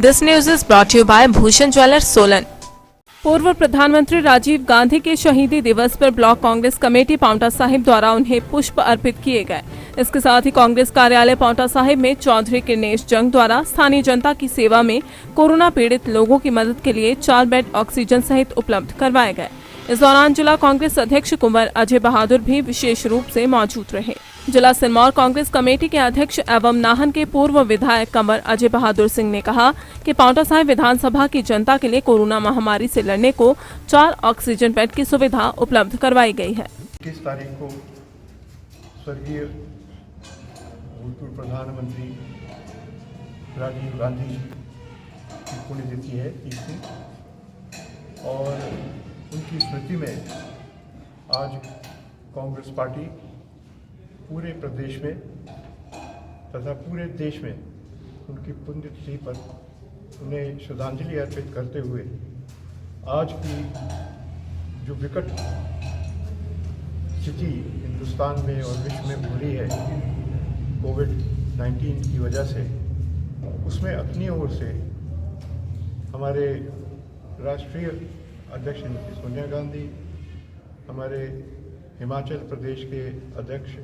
This news is brought to you by Bhushan Jewellers, Solan. पूर्व प्रधानमंत्री राजीव गांधी के शहीदी दिवस पर ब्लॉक कांग्रेस कमेटी पांवटा साहिब द्वारा उन्हें पुष्प अर्पित किए गए। इसके साथ ही कांग्रेस कार्यालय पांवटा साहिब में चौधरी किरनेश जंग द्वारा स्थानीय जनता की सेवा में कोरोना पीड़ित लोगों की मदद के लिए 4 बेड ऑक्सीजन सहित उपलब्ध करवाए गए। इस दौरान जिला कांग्रेस अध्यक्ष कुंवर अजय बहादुर भी विशेष रूप से मौजूद रहे। जिला सिरमौर कांग्रेस कमेटी के अध्यक्ष एवं नाहन के पूर्व विधायक कंवर अजय बहादुर सिंह ने कहा कि पांवटा साहिब विधानसभा की जनता के लिए कोरोना महामारी से लड़ने को 4 ऑक्सीजन बेड की सुविधा उपलब्ध करवाई गई है। 21 तारीख को स्वर्गीय भूतपूर्व प्रधानमंत्री राजीव गांधी की पुण्यतिथि है 30वीं, और उनकी स्मृति में आज कांग्रेस पार्टी पूरे प्रदेश में तथा पूरे देश में उनकी पुण्यतिथि पर उन्हें श्रद्धांजलि अर्पित करते हुए आज की जो विकट स्थिति हिंदुस्तान में और विश्व में हो रही है कोविड-19 की वजह से, उसमें अपनी ओर से हमारे राष्ट्रीय अध्यक्ष सोनिया गांधी, हमारे हिमाचल प्रदेश के अध्यक्ष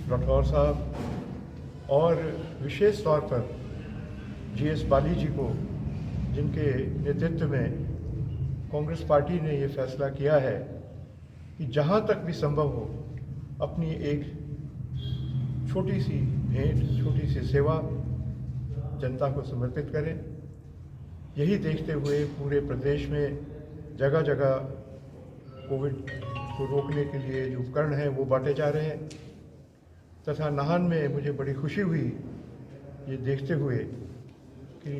राठौर साहब और विशेष तौर पर जीएस बाली जी को, जिनके नेतृत्व में कांग्रेस पार्टी ने ये फैसला किया है कि जहाँ तक भी संभव हो अपनी एक छोटी सी भेंट, छोटी सी सेवा जनता को समर्पित करें। यही देखते हुए पूरे प्रदेश में जगह जगह कोविड को रोकने के लिए जो उपकरण हैं वो बांटे जा रहे हैं। तथा नाहन में मुझे बड़ी खुशी हुई ये देखते हुए कि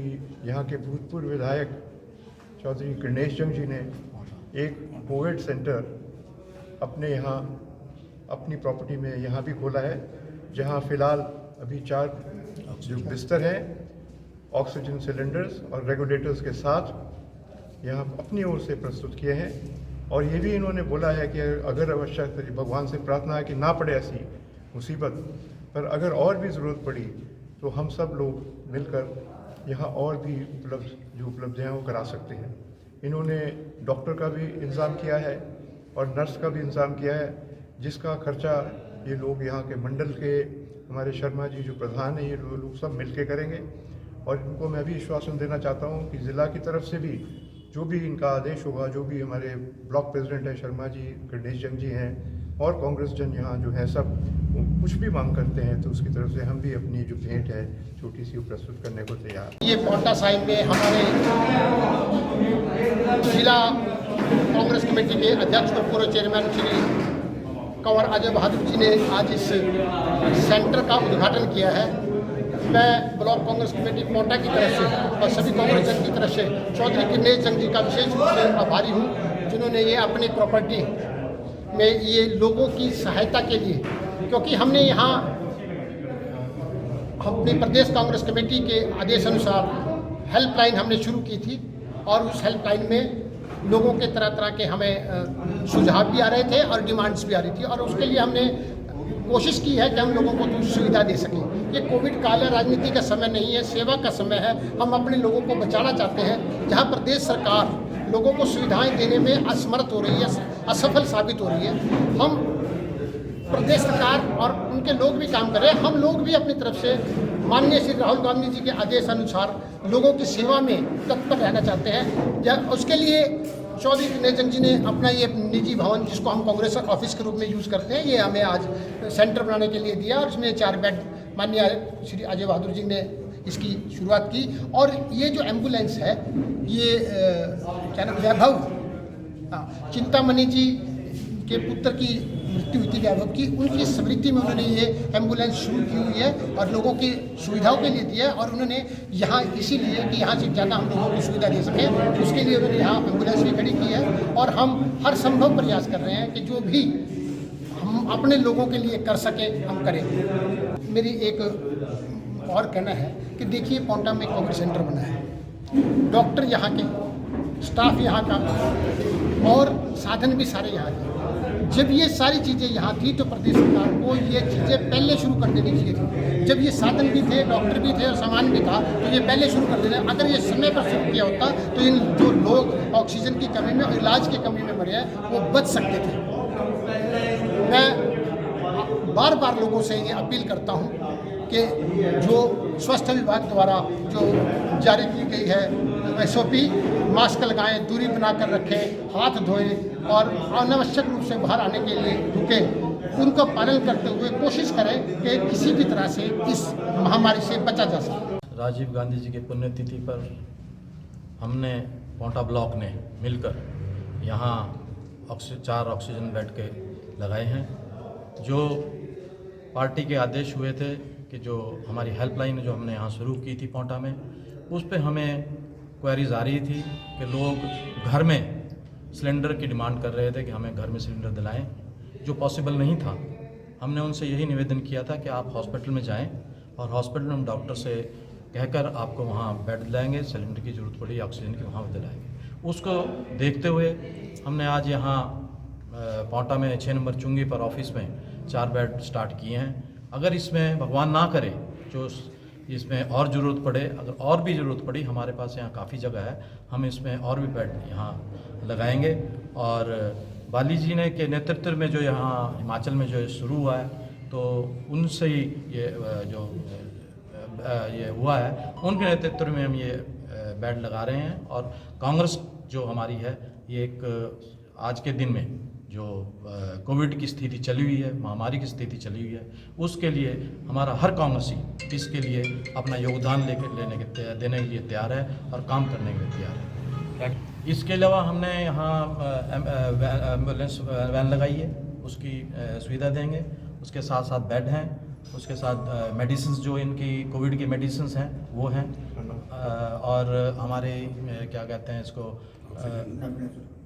यहाँ के भूतपूर्व विधायक चौधरी किरनेश जंग जी ने एक कोविड सेंटर अपने यहाँ अपनी प्रॉपर्टी में यहाँ भी खोला है, जहाँ फ़िलहाल अभी 4 जो बिस्तर हैं, ऑक्सीजन सिलेंडर्स और रेगुलेटर्स के साथ यहाँ अपनी ओर से प्रस्तुत किए हैं। और ये भी इन्होंने बोला है कि अगर आवश्यक भगवान से प्रार्थना है कि ना पड़े ऐसी मुसीबत, पर अगर और भी ज़रूरत पड़ी तो हम सब लोग मिलकर यहाँ और भी जो उपलब्धियाँ वो करा सकते हैं। इन्होंने डॉक्टर का भी इंतज़ाम किया है और नर्स का भी इंतज़ाम किया है, जिसका खर्चा ये लोग यहाँ के मंडल के हमारे शर्मा जी जो प्रधान हैं, ये लोग सब मिल के करेंगे। और इनको मैं भी आश्वासन देना चाहता हूँ कि ज़िला की तरफ से भी जो भी इनका आदेश होगा, जो भी हमारे ब्लॉक प्रेसिडेंट हैं शर्मा जी, किरनेश जंग जी हैं और कांग्रेस जन यहाँ जो है सब कुछ भी मांग करते हैं, तो उसकी तरफ से हम भी अपनी जो भेंट है छोटी सी प्रस्तुत करने को तैयार। ये पांवटा साहिब में हमारे जिला कांग्रेस कमेटी के अध्यक्ष और पूर्व चेयरमैन श्री कंवर अजय बहादुर जी ने आज इस सेंटर का उद्घाटन किया है। मैं ब्लॉक कांग्रेस कमेटी पांवटा की तरफ से और सभी कांग्रेस जन की तरफ से चौधरी किरनेश जंग जी का विशेष रूप से आभारी हूँ, जिन्होंने ये अपनी प्रॉपर्टी में ये लोगों की सहायता के लिए, क्योंकि हमने यहाँ अपनी प्रदेश कांग्रेस कमेटी के आदेश अनुसार हेल्पलाइन हमने शुरू की थी और उस हेल्पलाइन में लोगों के तरह तरह के हमें सुझाव भी आ रहे थे और डिमांड्स भी आ रही थी, और उसके लिए हमने कोशिश की है कि हम लोगों को कुछ सुविधा दे सकें। ये कोविड काल है, राजनीति का समय नहीं है, सेवा का समय है। हम अपने लोगों को बचाना चाहते हैं। जहाँ प्रदेश सरकार लोगों को सुविधाएं देने में असमर्थ हो रही है, असफल साबित हो रही है, हम प्रदेश सरकार और उनके लोग भी काम कर रहे हैं। हम लोग भी अपनी तरफ से माननीय श्री राहुल गांधी जी के आदेश अनुसार लोगों की सेवा में तत्पर रहना चाहते हैं। उसके लिए चौधरी किरनेश जंग जी ने अपना ये निजी भवन, जिसको हम कांग्रेस ऑफिस के रूप में यूज़ करते हैं, ये हमें आज सेंटर बनाने के लिए दिया और इसमें 4 बेड माननीय श्री अजय बहादुर जी ने इसकी शुरुआत की। और ये जो एम्बुलेंस है, ये क्या नाम, वैभव चिंतामणि जी के पुत्र की मृत्यु हुई थी वैभव की, उनकी स्मृति में उन्होंने ये एम्बुलेंस शुरू की हुई है और लोगों की सुविधाओं के लिए दी है। और उन्होंने यहाँ इसीलिए कि यहाँ से ज़्यादा हम लोगों को सुविधा दे सकें, उसके लिए उन्होंने यहाँ एम्बुलेंस भी खड़ी की है। और हम हर संभव प्रयास कर रहे हैं कि जो भी हम अपने लोगों के लिए कर सकें हम करें। मेरी एक और कहना है कि देखिए, पांवटा में कोविड सेंटर बना है, डॉक्टर यहाँ के, स्टाफ यहाँ का और साधन भी सारे यहाँ के। जब ये सारी चीज़ें यहाँ थी तो प्रदेश सरकार को ये चीज़ें पहले शुरू कर देनी चाहिए थी। जब ये साधन भी थे, डॉक्टर भी थे और सामान भी था, तो ये पहले शुरू कर देना। अगर ये समय पर शुरू किया होता तो इन जो लोग ऑक्सीजन की कमी में और इलाज की कमी में मरे हैं वो बच सकते थे। मैं बार बार लोगों से ये अपील करता हूँ कि जो स्वास्थ्य विभाग द्वारा जो जारी की गई है SOP, मास्क लगाएं, दूरी बनाकर रखें, हाथ धोएं और अनावश्यक रूप से बाहर आने के लिए रुकें, उनका पालन करते हुए कोशिश करें कि किसी भी तरह से इस महामारी से बचा जा सके। राजीव गांधी जी की पुण्यतिथि पर हमने पांवटा ब्लॉक ने मिलकर यहाँ 4 ऑक्सीजन बेड के लगाए हैं। जो पार्टी के आदेश हुए थे कि जो हमारी हेल्पलाइन जो हमने यहाँ शुरू की थी पांवटा में, उस पे हमें क्वेरीज आ रही थी कि लोग घर में सिलेंडर की डिमांड कर रहे थे कि हमें घर में सिलेंडर दिलाएं, जो पॉसिबल नहीं था। हमने उनसे यही निवेदन किया था कि आप हॉस्पिटल में जाएं और हॉस्पिटल में हम डॉक्टर से कहकर आपको वहाँ बेड दिलाएंगे, सिलेंडर की ज़रूरत पड़ी ऑक्सीजन की वहाँ दिलाएंगे। उसको देखते हुए हमने आज यहाँ पांवटा में 6 नंबर चुंगी पर ऑफिस में 4 बेड स्टार्ट किए हैं। अगर इसमें भगवान ना करे जो इसमें और ज़रूरत पड़े, अगर और भी ज़रूरत पड़ी, हमारे पास यहाँ काफ़ी जगह है, हम इसमें और भी बेड यहाँ लगाएंगे। और बाली जी ने के नेतृत्व में जो यहाँ हिमाचल में जो शुरू हुआ है, तो उनसे ही ये हुआ है, उनके नेतृत्व में हम ये बेड लगा रहे हैं। और कांग्रेस जो हमारी है, ये एक आज के दिन में जो कोविड की स्थिति चली हुई है, महामारी की स्थिति चली हुई है, उसके लिए हमारा हर कांग्रेसी इसके लिए अपना योगदान देने के लिए तैयार है और काम करने के लिए तैयार है। इसके अलावा हमने यहाँ एम्बुलेंस वैन लगाई है, उसकी सुविधा देंगे। उसके साथ साथ बेड हैं, उसके साथ मेडिसिन जो इनकी कोविड की मेडिसिन हैं वो हैं, और हमारे क्या कहते हैं इसको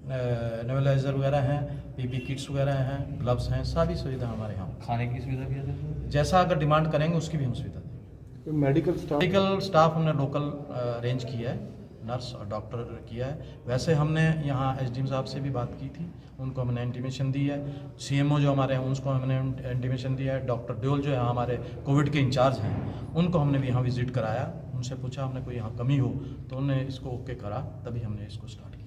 नेबुलाइजर वगैरह हैं, PP किट्स वगैरह हैं, ग्लव्स हैं, सारी सुविधा हमारे यहाँ। खाने की सुविधा भी है, जैसा अगर डिमांड करेंगे उसकी भी हम सुविधा देंगे। मेडिकल स्टाफ हमने लोकल अरेंज किया है, नर्स और डॉक्टर किया है। वैसे हमने यहाँ SDM साहब से भी बात की थी, उनको हमने इंटीमेशन दी है। CMO जो हमारे हैं उनको हमने इंटीमेशन दिया है। डॉक्टर ड्योल जो है हमारे कोविड के इंचार्ज हैं, उनको हमने भी यहाँ विजिट कराया, उनसे पूछा हमने कोई यहाँ कमी हो तो उन्होंने इसको ओके करा, तभी हमने इसको स्टार्ट किया।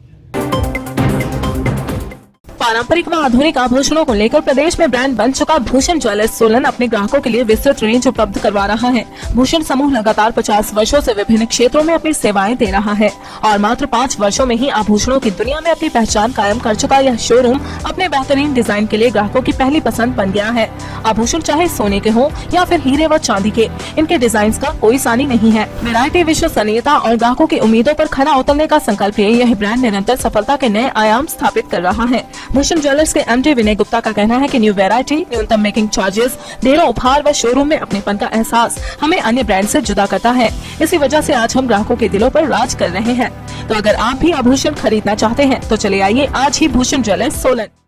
पारंपरिक व आधुनिक आभूषणों को लेकर प्रदेश में ब्रांड बन चुका भूषण ज्वेलर्स सोलन अपने ग्राहकों के लिए विस्तृत रेंज उपलब्ध करवा रहा है। भूषण समूह लगातार 50 वर्षों से विभिन्न क्षेत्रों में अपनी सेवाएं दे रहा है और मात्र 5 वर्षों में ही आभूषणों की दुनिया में अपनी पहचान कायम कर चुका यह शोरूम अपने बेहतरीन डिजाइन के लिए ग्राहकों की पहली पसंद बन गया है। आभूषण चाहे सोने के हो या फिर हीरे व चांदी के, इनके डिजाइन का कोई सानी नहीं है। वैरायटी, विश्वसनीयता और ग्राहकों की उम्मीदों पर खरा उतरने का संकल्प लिए यह ब्रांड निरंतर सफलता के नए आयाम स्थापित कर रहा है। भूषण ज्वेलर्स के MD विनय गुप्ता का कहना है कि न्यू वैरायटी, न्यूनतम मेकिंग चार्जेस, ढेरों उपहार व शोरूम में अपनेपन का एहसास हमें अन्य ब्रांड से जुदा करता है। इसी वजह से आज हम ग्राहकों के दिलों पर राज कर रहे हैं। तो अगर आप भी आभूषण खरीदना चाहते हैं तो चले आइए आज ही भूषण ज्वेलर्स सोलन।